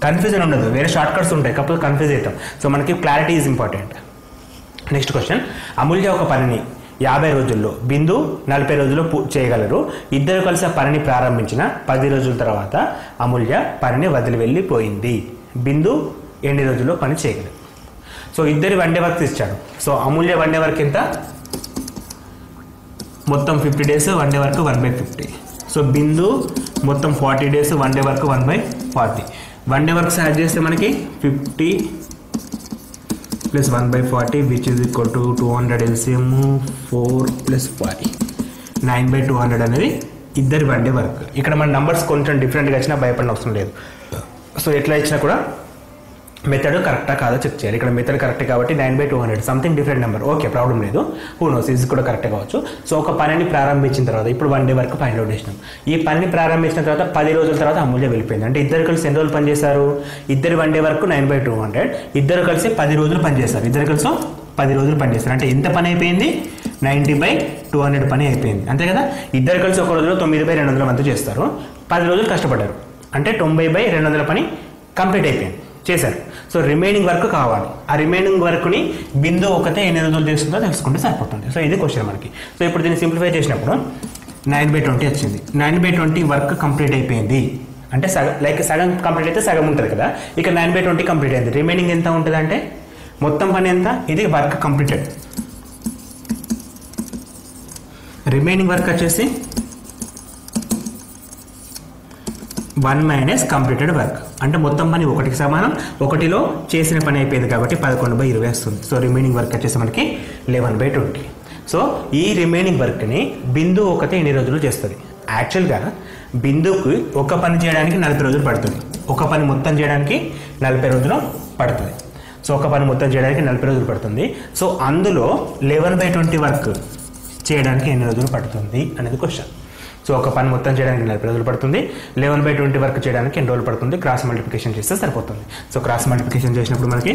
కన్ఫ్యూజన్ ఉండదు, వేరే షార్ట్ కట్స్ ఉంటాయి, కాకపోతే కన్ఫ్యూజ్ అవుతాం. సో మనకి clarity is important. Next question, Amulya ఒక పనిని 50 రోజుల్లో, బిందు 40 రోజుల్లో చేయగలరు. ఇద్దరు కలిసి ఆ పనిని ప్రారంభించిన 10 రోజుల తర్వాత అమూల్య పనిని వదిలి వెళ్ళిపోయింది. బిందు ఎన్ని రోజుల్లో పని చేయగలరు? సో ఇద్దరు 1 డే వర్క్ ఇచ్చాడు. సో అమూల్య 1 డే వర్క్ ఎంత, మొత్తం 50 డేస్ 1 డే వర్క్ 1/50. సో బిందు మొత్తం 40 days 1 day work 1/40. 1 day works add చేస్తే మనకి 50 + 1/40 which is equal to 200 LCM 4 + 40 9/200 అనేది ఇద్దరి 1 డే వర్క్. ఇక్కడ మన నంబర్స్ కొంచెం డిఫరెంట్గా వచ్చినా భయపడిన అవసరం లేదు. సో ఎట్లా ఇచ్చినా కూడా మెథడ్ కరెక్టా కాదో చెక్ చేయాలి. ఇక్కడ మెథడ్ కరెక్ట్ కాబట్టి 9/200 something different number, okay problem లేదు. హూ నోస్, ఇది కూడా కరెక్ట్ కావచ్చు. సో ఒక పనిని ప్రారంభించిన తర్వాత ఇప్పుడు 1 డే వర్క్ ఫైండ్ అవుట్ చేసినాం. ఈ పనిని ప్రారంభించిన తర్వాత 10 రోజుల తర్వాత అమూల్య వెళ్ళిపోయింది. అంటే ఇద్దరు కలిసి ఎన్ని రోజులు పనిచేశారు, ఇద్దరు 1 డే వర్క్ 9/200, ఇద్దరు కలిసి 10 రోజులు పనిచేస్తారు. ఇద్దరు కలిసి 10 రోజులు పనిచేస్తారు. అంటే ఎంత పని అయిపోయింది, 90/200 పని అయిపోయింది, అంతే కదా. ఇద్దరు కలిసి ఒక రోజులో 9/200 మంది చేస్తారు. 10 రోజులు కష్టపడ్డారు, అంటే 90/200 పని కంప్లీట్ అయిపోయింది, చేశారు. సో రిమైనింగ్ వర్క్ కావాలి. ఆ రిమైనింగ్ వర్క్ని బిందు ఒకతే ఎన్ని రోజులు చేస్తుందో తెలుసుకుంటే సరిపోతుంది. సో ఇది క్వశ్చన్ మనకి. సో ఇప్పుడు దీన్ని సింప్లిఫై చేసినప్పుడు 9/20 వచ్చింది. 9/20 వర్క్ కంప్లీట్ అయిపోయింది అంటే సగం కంప్లీట్ అయితే సగం ఉంటుంది కదా. ఇక 9/20 కంప్లీట్ అయింది. రిమైనింగ్ ఎంత ఉంటుంది అంటే మొత్తం పని ఎంత, ఇది వర్క్ కంప్లీటెడ్. రిమైనింగ్ వర్క్ వచ్చేసి 1 - కంప్లీటెడ్ వర్క్. అంటే మొత్తం పని 1కి సమానం, 1లో చేసిన పని అయిపోయింది కాబట్టి 11/20 వస్తుంది. సో రిమైనింగ్ వర్క్ వచ్చేసి మనకి 11/20. సో ఈ రిమైనింగ్ వర్క్ని బిందు ఒకతే ఎన్ని రోజులు చేస్తుంది? యాక్చువల్గా బిందుకు ఒక పని చేయడానికి 40 రోజులు పడుతుంది. ఒక పని మొత్తం చేయడానికి 40 రోజులు పడుతుంది. సో ఒక పని మొత్తం చేయడానికి 40 రోజులు పడుతుంది. సో అందులో 11/20 వర్క్ చేయడానికి ఎన్ని రోజులు పడుతుంది అనేది క్వశ్చన్. సో ఒక పని మొత్తం చేయడానికి 40 రోజులు పడుతుంది. 11/20 వర్క్ చేయడానికి ఎన్ని రోజులు పడుతుంది? క్రాస్ మల్టిప్లికేషన్ చేస్తే సరిపోతుంది. సో క్రాస్ మల్టిప్లికేషన్ చేసినప్పుడు మనకి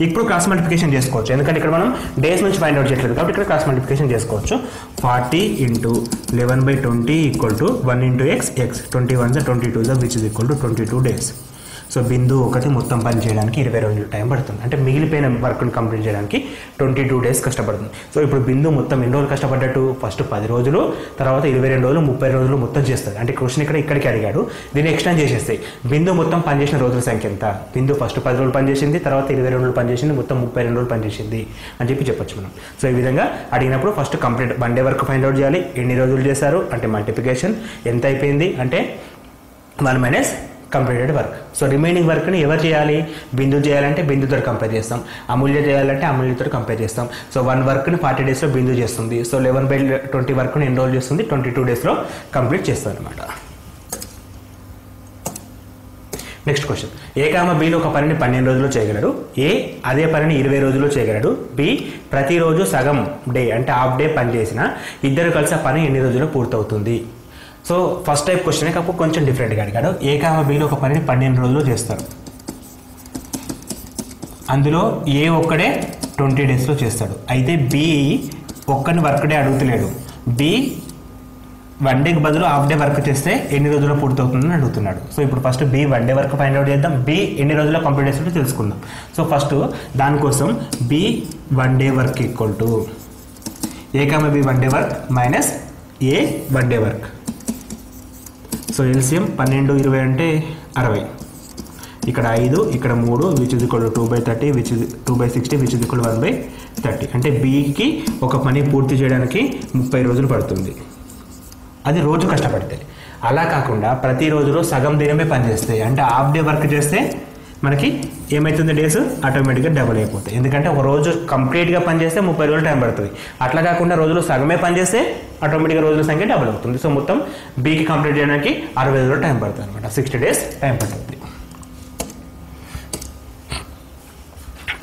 ఇప్పుడు క్రాస్ మల్టిప్లికేషన్ చేసుకోవచ్చు, ఎందుకంటే ఇక్కడ మనం డేస్ నుంచి ఫైండ్ అవుట్ చేయట్లేదు కాబట్టి ఇక్కడ క్రాస్ మల్టిప్లికేషన్ చేసుకోవచ్చు. 40 × 11/20 = 1 × x, x 21 22 which is equal to 22 days. So బిందు ఒకటి మొత్తం పని చేయడానికి 20 రోజులు టైం పడుతుంది. అంటే మిగిలిపోయిన వర్క్ని కంప్లీట్ చేయడానికి 22 డేస్ కష్టపడుతుంది. సో ఇప్పుడు బిందు మొత్తం ఎన్ని రోజులు కష్టపడ్డట్టు? ఫస్ట్ 10 రోజులు, తర్వాత 22 రోజులు, 30 రోజులు మొత్తం చేస్తుంది. అంటే క్వశ్చన్ ఇక్కడికి అడిగాడు, దీన్ని ఎక్స్టెండ్ చేసేస్తే బిందు మొత్తం పనిచేసిన రోజుల సంఖ్య ఎంత? బిందు ఫస్ట్ 10 రోజులు పనిచేసింది, తర్వాత 22 రోజులు పనిచేసింది, మొత్తం 32 రోజులు పనిచేసింది అని చెప్పొచ్చు మనం. సో ఈ విధంగా అడిగినప్పుడు first complete 1 day work find out చేయాలి. ఎన్ని రోజులు చేశారు అంటే మల్టిప్లికేషన్, ఎంత అయిపోయింది అంటే 1 - కంప్లీటెడ్ వర్క్. సో రిమైనింగ్ వర్క్ని ఎవరు చేయాలి? బిందు చేయాలంటే బిందుతో కంపేర్ చేస్తాం, అమూల్య చేయాలంటే అమూల్యతో కంపేర్ చేస్తాం. సో 1 వర్క్ని 40 డేస్లో బిందు చేస్తుంది. సో 11/20 వర్క్ని ఎన్ని రోజులు చేస్తుంది? 22 డేస్లో కంప్లీట్ చేస్తుంది అనమాట. నెక్స్ట్ క్వశ్చన్, A, Bలో ఒక పనిని 12 రోజుల్లో చేయగలడు. ఏ అదే పనిని 20 రోజుల్లో చేయగలడు. బి ప్రతిరోజు సగం డే అంటే హాఫ్ డే పని చేసిన ఇద్దరు కలిసి ఆ పని ఎన్ని రోజుల్లో పూర్తవుతుంది? సో ఫస్ట్ టైప్ క్వశ్చన్ కాకపోతే కొంచెం డిఫరెంట్గా అడిగాడు. A, Bలో ఒక పనిని 12 రోజుల్లో చేస్తారు. అందులో ఏ ఒక్కడే 20 డేస్లో చేస్తాడు. అయితే బి ఒక్కని వర్క్ డే అడుగుతలేడు. బి 1 డేకి బదులు హాఫ్ డే వర్క్ చేస్తే ఎన్ని రోజుల్లో పూర్తవుతుందని అడుగుతున్నాడు. సో ఇప్పుడు first B 1 day work find out చేద్దాం. బి ఎన్ని రోజుల్లో కంప్లీట్ చేస్తుందో తెలుసుకుందాం. సో ఫస్ట్ దానికోసం B 1 day work equal to A, B 1 day work minus A 1 day work. So LCM 12 20 అంటే 60, ఇక్కడ 5, ఇక్కడ 3 which is equal to 2/30 which is 2/60 which is equal 1/30. అంటే బికి ఒక పని పూర్తి చేయడానికి 30 రోజులు పడుతుంది, అది రోజు కష్టపడితే. అలా కాకుండా ప్రతి రోజులో సగం దినమే పని చేస్తే అంటే హాఫ్ డే వర్క్ చేస్తే మనకి ఏమవుతుంది? డేస్ ఆటోమేటిక్గా డబుల్ అయిపోతాయి. ఎందుకంటే ఒక రోజు కంప్లీట్గా పని చేస్తే 30 రోజులు టైం పడుతుంది. అట్లా కాకుండా రోజులు సగమే పని చేస్తే ఆటోమేటిక్గా రోజుల సంఖ్య డబుల్ అవుతుంది. సో మొత్తం బీకి కంప్లీట్ చేయడానికి 60 రోజులు టైం పడుతుంది అనమాట. 60 డేస్ టైం పడుతుంది.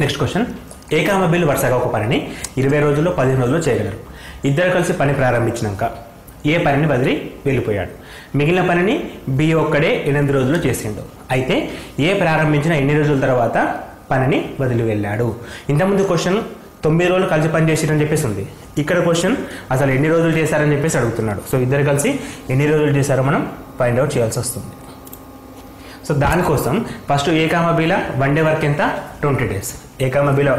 నెక్స్ట్ క్వశ్చన్, ఏ కామ బిలు వరుసగా ఒక పనిని 20 రోజుల్లో 15 రోజుల్లో చేయగలరు. ఇద్దరు కలిసి పని ప్రారంభించినాక ఏ పనిని వదిలి వెళ్ళిపోయాడు. మిగిలిన పనిని బి ఒక్కడే 8 రోజుల్లో చేసిండు. అయితే ఏ ప్రారంభించిన ఎన్ని రోజుల తర్వాత పనిని వదిలి వెళ్ళాడు. ఇంతకుముందు క్వశ్చన్ 9 రోజులు కలిసి పని చేసిరని చెప్పేసి ఉంది. ఇక్కడ క్వశ్చన్ అసలు ఎన్ని రోజులు చేశారని చెప్పేసి అడుగుతున్నాడు. సో ఇద్దరు కలిసి ఎన్ని రోజులు చేశారో మనం ఫైండ్ అవుట్ చేయాల్సి వస్తుంది. సో దానికోసం ఫస్ట్ ఏ కామ బిల వన్ డే వర్క్ ఎంత 20 days. ఏ కామ బిల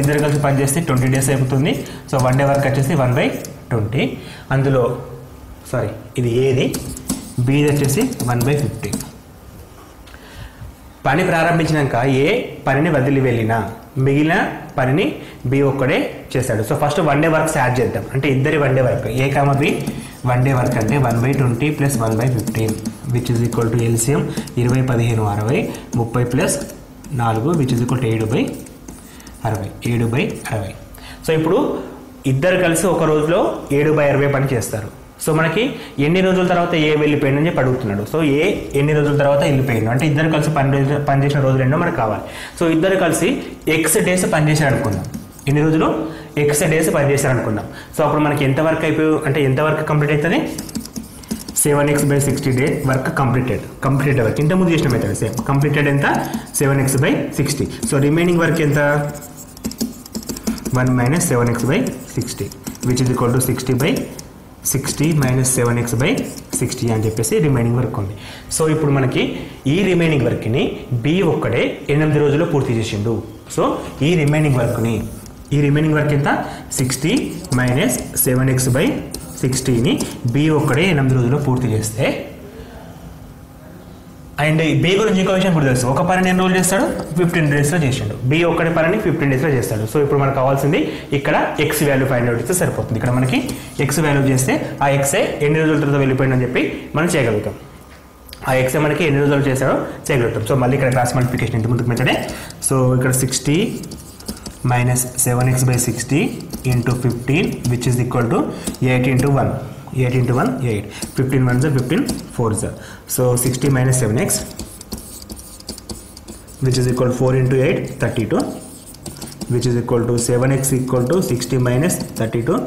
ఇద్దరు కలిసి పని చేస్తే 20 days అయిపోతుంది. సో వన్ డే వర్క్ వచ్చేసి 1/20. అందులో ఇది ఏది బిది వచ్చేసి 1/50. పని ప్రారంభించినాక ఏ పనిని వదిలి వెళ్ళినా మిగిలిన పనిని బి ఒక్కడే చేశాడు. So first one day works add చేద్దాం. అంటే ఇద్దరి వన్ డే వర్క్ ఏ కామ బి వన్ డే వర్క్ అంటే 1/20 + 1/15 which is equal to LCM 20, 15, 60 30 + 4 which is equal to 7/60. So ఇప్పుడు ఇద్దరు కలిసి ఒక రోజులో 7/60 పని చేస్తారు. సో మనకి ఎన్ని రోజుల తర్వాత ఏ వెళ్ళిపోయింది అని చెప్పి అడుగుతున్నాడు. సో ఏ ఎన్ని రోజుల తర్వాత వెళ్ళిపోయింది అంటే ఇద్దరు కలిసి పనిచేసిన రోజులు ఎన్నో మనకు కావాలి. సో ఇద్దరు కలిసి ఎక్స్ డేస్ పనిచేశారు అనుకుందాం. ఎన్ని రోజులు ఎక్స్ డేస్ పనిచేశారు అనుకుందాం. సో అప్పుడు మనకి ఎంత వర్క్ ఎంత వర్క్ కంప్లీట్ అవుతుంది 7x/60 day work completed work. ఇంతకుముందు చేసిన మెథడ్ సేమ్. కంప్లీటెడ్ ఎంత 7x/60. సో రిమైనింగ్ వర్క్ ఎంత 1 - 7x/60 which is equal to 60/60 - 7x/60 అని చెప్పేసి రిమైనింగ్ వర్క్ ఉంది. సో ఇప్పుడు మనకి ఈ రిమైనింగ్ వర్క్ని బి ఒక్కడే 8 రోజుల్లో పూర్తి చేసిండు. సో ఈ రిమైనింగ్ వర్క్ ఎంత 60 - 7x/60ని బి ఒక్కడే 8 రోజుల్లో పూర్తి చేస్తే అండ్ బి గురించి ఇంకో విషయం కూడా తెలుసు. ఒక పనిని ఎన్ని రోజులు చేస్తాడు 15 డేస్లో చేసిండు. బి ఒక్కడి పనిని 15 డేస్లో చేస్తాడు. సో ఇప్పుడు మనకు కావాల్సింది ఇక్కడ ఎక్స్ వాల్యూ ఫైండ్ అవుట్ చేస్తే సరిపోతుంది. ఇక్కడ మనకి ఎక్స్ వాల్యూ చేస్తే ఆ ఎక్సే ఎన్ని రోజుల తర్వాత వెళ్ళిపోయిందని చెప్పి మనం చేయగలుగుతాం. ఆ ఎక్సే మనకి ఎన్ని రోజులు చేస్తాడో చేయగలుగుతాం. సో మళ్ళీ ఇక్కడ క్రాస్ మల్టిప్లికేషన్ ఇంత ముందుకు మెథడే. సో ఇక్కడ 60 - 7x/60 × 15 which is equal to 8 × 1 8 × 1 8 15 1 15 4 so 60 - 7x which is equal to 4 × 8 32 which is equal to 7x equal to 60 - 32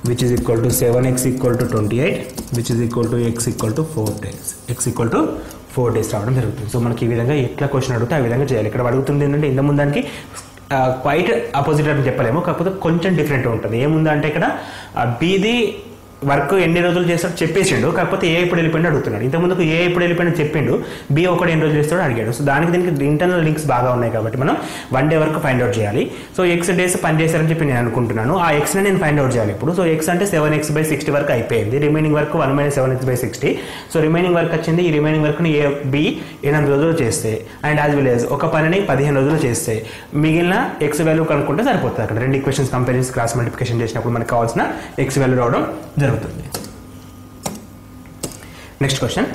which is equal to 7x equal to 28 which is equal to x equal to 4 days రావడం జరుగుతుంది. So మనకి ఈ విధంగా ఎట్లా question అడిగితే ఆ విధంగా చేయాలి. ఇక్కడ అడుగుతుంది ఏంటంటే ఇంత ముందానికి క్వైట్ ఆపోజిట్ అని చెప్పలేము, కాకపోతే కొంచెం డిఫరెంట్ ఉంటుంది. ఏముందంటే ఇక్కడ బీది వర్క్ ఎన్ని రోజులు చేస్తాడో చెప్పేసిండు, కాకపోతే ఏ ఎప్పుడు వెళ్ళిపోయిందో అడుగుతున్నాడు. ఇంతకుముందుకు ఏ ఎప్పుడు వెళ్ళిపోయినా చెప్పిండు, బి ఒకటి ఎన్ని రోజులు చేస్తాడో అడిగాడు. సో దీనికి ఇంటర్నల్ లింక్స్ బాగా ఉన్నాయి కాబట్టి మనం వన్ డే వరకు ఫైండ్ అవుట్ చేయాలి. సో ఎక్స్ డేస్ పని చేశారని చెప్పి నేను అనుకుంటున్నాను. ఆ ఎక్స్ని నేను ఫైండ్ అవుట్ చేయాలి ఇప్పుడు. సో ఎక్స్ అంటే 7x/60 వరకు అయిపోయింది. Remaining work 1 - 7x/60. So remaining work వచ్చింది. ఈ రిమైనింగ్ వర్క్ని ఏ బి 8 రోజులు చేస్తే అండ్ యాజ్ వెల్ యాజ్ ఒక పనిని 15 రోజులు చేస్తే మిగిలిన ఎక్స్ వాల్యూ కనుక్కుంటే సరిపోతుంది. అక్కడ రెండు ఈక్వేషన్స్ కంపేర్ చేసి క్రాస్ మల్టిప్లికేషన్ చేసినప్పుడు మనకు కావాల్సిన ఎక్స్ వాల్యూ రావడం జరుగుతుంది. నెక్స్ట్ క్వశ్చన్,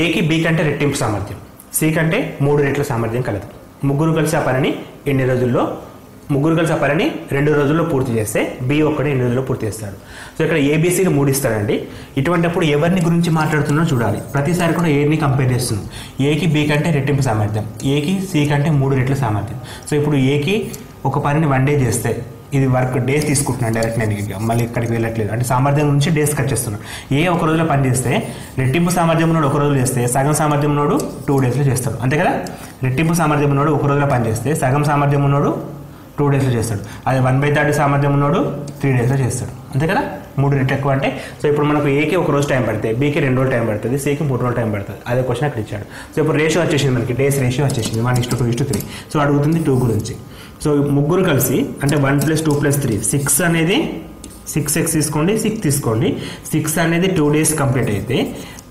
ఏకి బి కంటే రెట్టింపు సామర్థ్యం, సి కంటే 3 రెట్ల సామర్థ్యం కలదు. ముగ్గురు కలిసి ఆ పనిని 2 రోజుల్లో పూర్తి చేస్తే బి ఒక్కడే 8 రోజుల్లో పూర్తి చేస్తాడు. సో ఇక్కడ ఏబిసిని 3 ఇస్తాడండి. ఇటువంటిప్పుడు ఎవరిని గురించి మాట్లాడుతున్నా చూడాలి. ప్రతిసారి కూడా ఏని కంపేర్ చేస్తున్నాం. ఏకి బి కంటే రెట్టింపు సామర్థ్యం, ఏకి సి కంటే 3 రెట్ల సామర్థ్యం. సో ఇప్పుడు ఏకి ఒక పనిని 1 డే చేస్తే ఇది వర్క్ డేస్ తీసుకుంటున్నాను డైరెక్ట్, నేను మళ్ళీ ఇక్కడికి వెళ్ళట్లేదు, అంటే సామర్థ్యం నుంచి డేస్కి వచ్చేస్తున్నాను. ఏ ఒక రోజులో పని చేస్తే రెట్టింపు సామర్థ్యం ఉన్నోడు ఒక రోజు చేస్తే సగం సామర్థ్యం ఉన్నోడు 2 డేస్లో చేస్తాడు, అంతే కదా. రెట్టింపు సామర్థ్యం ఉన్నోడు ఒక రోజులో పని చేస్తే సగం సామర్థ్యం ఉన్నోడు 2 డేస్లో చేస్తాడు. అదే 1/3 సామర్థ్యం ఉన్నోడు 3 డేస్లో చేస్తాడు, అంతే కదా. 3 రెట్లు ఎక్కువ అంటే. సో ఇప్పుడు మనకు ఏకి ఒక రోజు టైం పడుతుంది, బీకి 2 రోజులు టైం పడుతుంది, సికి 3 రోజులు టైం పడుతుంది. అదే క్వశ్చన్ అక్కడ ఇచ్చాడు. సో ఇప్పుడు రేషియో వచ్చేసింది మనకి, డేస్ రేషియో వచ్చేసింది 1:2:3. సో అడుగుతుంది 2 గురించి. సో ముగ్గురు కలిసి అంటే 1 + 2 + 3 6 అనేది 6x తీసుకోండి, 6 తీసుకోండి. 6 అనేది 2 డేస్ కంప్లీట్ అయితే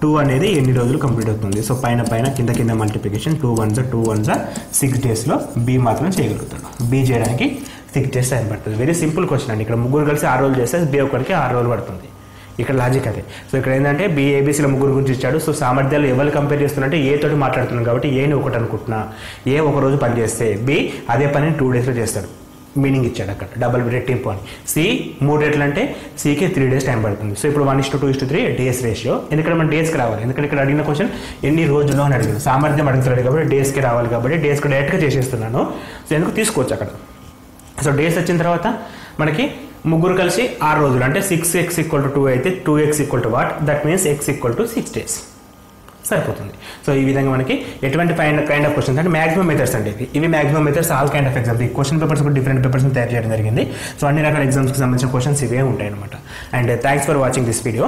2 అనేది ఎన్ని రోజులు కంప్లీట్ అవుతుంది. సో పైన కింద మల్టిప్లికేషన్ 2 1 6 డేస్లో బి మాత్రం చేయగలుగుతాడు. బి చేయడానికి 6 డేస్ టైం పడుతుంది. వెరీ సింపుల్ క్వశ్చన్ అండి. ఇక్కడ ముగ్గురు కలిసి 6 రోజులు చేస్తే బి ఒకరికి 6 రోజులు పడుతుంది. ఇక్కడ లాజిక్ అదే. సో ఇక్కడ ఏంటంటే బి ఏబీసీలో ముగ్గురు గురించి ఇచ్చాడు. సో సామర్థ్యాలు ఎవరు కంపేర్ చేస్తున్నట్టే ఏ తోటి మాట్లాడుతున్నాం కాబట్టి ఏని ఒకటి అనుకుంటున్నా. ఏ ఒక రోజు పని చేస్తే బి అదే పనిని 2 డేస్లో చేస్తాడు. మీనింగ్ ఇచ్చాడు అక్కడ డబల్ రెట్టింపు అని. సి 3 రెట్లు అంటే సికి 3 days టైం పడుతుంది. సో ఇప్పుడు 1:2:3 డేస్ రేషియో. ఎందుకంటే మనం డేస్కి రావాలి, ఎందుకంటే ఇక్కడ అడిగిన క్వశ్చన్ ఎన్ని రోజుల్లో అని అడిగింది, సామర్థ్యం అడుగుతున్నాడు కాబట్టి డేస్కి రావాలి కాబట్టి డేస్కి డైరెక్ట్గా చేసేస్తున్నాను. సో ఎందుకు తీసుకోవచ్చు అక్కడ. సో డేస్ వచ్చిన తర్వాత మనకి ముగ్గురు కలిసి 6 రోజులు అంటే 6x = 2 అయితే 2x = what, that means x = 6 days సరిపోతుంది. సో ఈ విధంగా మనకి ఎటువంటి కైండ్ ఆఫ్ క్వశ్చన్స్ అంటే మాక్సిమం మెథడ్స్ అంటే ఇవి maximum methods all kind of exams. ఈ క్వశ్చన్ పేపర్స్ కూడా డిఫరెంట్ పేపర్స్ తయారు చేయడం జరిగింది. సో అన్ని రకాల ఎగ్జామ్స్కి సంబంధించిన క్వశ్చన్స్ ఇవే ఉంటాయి అనమాట. And thanks for watching this video.